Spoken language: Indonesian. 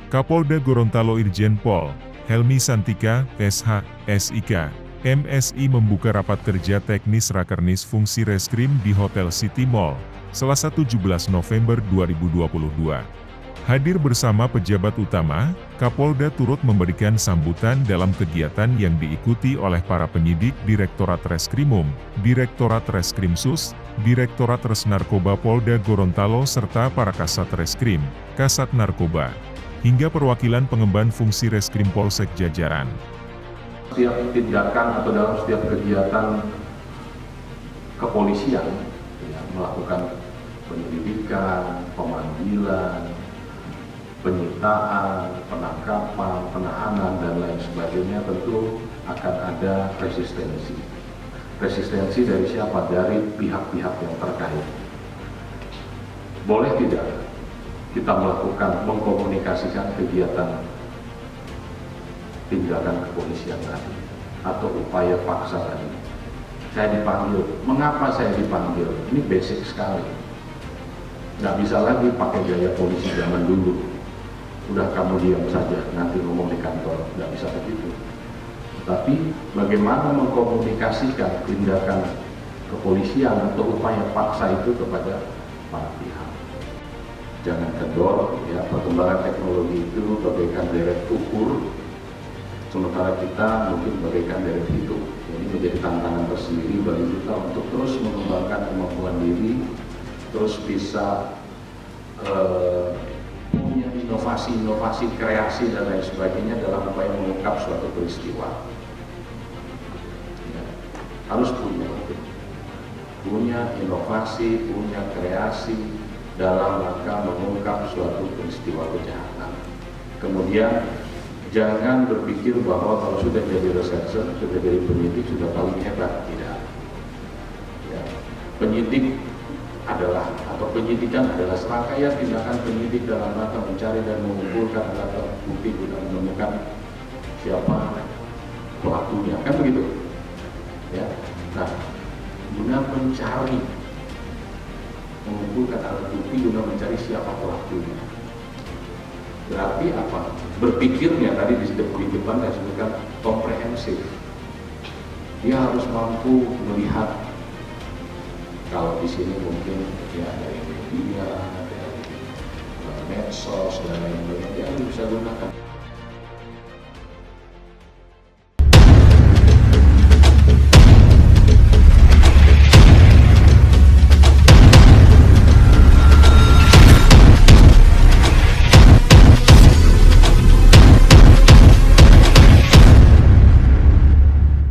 Kapolda Gorontalo Irjen Pol Helmi Santika, SH, SIK, MSI membuka rapat kerja teknis Rakernis Fungsi Reskrim di Hotel City Mall, Selasa 17 November 2022. Hadir bersama pejabat utama, Kapolda turut memberikan sambutan dalam kegiatan yang diikuti oleh para penyidik Direktorat Reskrimum, Direktorat Reskrimsus, Direktorat Res Narkoba Polda Gorontalo serta para Kasat Reskrim, Kasat Narkoba, hingga perwakilan pengemban fungsi Reskrim Polsek jajaran. Setiap tindakan atau dalam setiap kegiatan kepolisian, ya, melakukan penyelidikan, pemanggilan, penyitaan, penangkapan, penahanan, dan lain sebagainya tentu akan ada resistensi. Resistensi dari siapa? Dari pihak-pihak yang terkait. Boleh tidak kita melakukan mengkomunikasikan kegiatan tindakan kepolisian tadi atau upaya paksa tadi? Saya dipanggil. Mengapa saya dipanggil? Ini basic sekali. Nggak bisa lagi pakai gaya polisi zaman dulu. Udah kamu diam saja, nanti ngomong di kantor. Nggak bisa begitu. Tapi bagaimana mengkomunikasikan tindakan kepolisian atau upaya paksa itu kepada para pihak. Jangan kendor, ya, perkembangan teknologi itu bagaikan deret ukur, sementara kita mungkin bagaikan deret hitung. Ini menjadi tantangan tersendiri bagi kita untuk terus mengembangkan kemampuan diri, terus bisa punya inovasi, kreasi, dan lain sebagainya dalam upaya mengungkap suatu peristiwa. Ya, harus punya inovasi, punya kreasi dalam rangka mengungkap suatu peristiwa kejahatan. Kemudian jangan berpikir bahwa kalau sudah jadi reserse, sudah jadi penyidik, sudah paling hebat. Tidak. Ya. Penyidik adalah, atau penyidikan adalah serangkaian tindakan penyidik dalam rangka mencari dan mengumpulkan alat bukti guna menemukan siapa pelakunya, kan begitu? Ya. Nah, guna mencari, mengumpulkan alat bukti guna mencari siapa pelakunya. Berarti apa? Berpikirnya tadi di depan saya sebutkan komprehensif. Dia harus mampu melihat. Kalau di sini mungkin ya dari media, dari medsos dan lain-lain, dia bisa gunakan.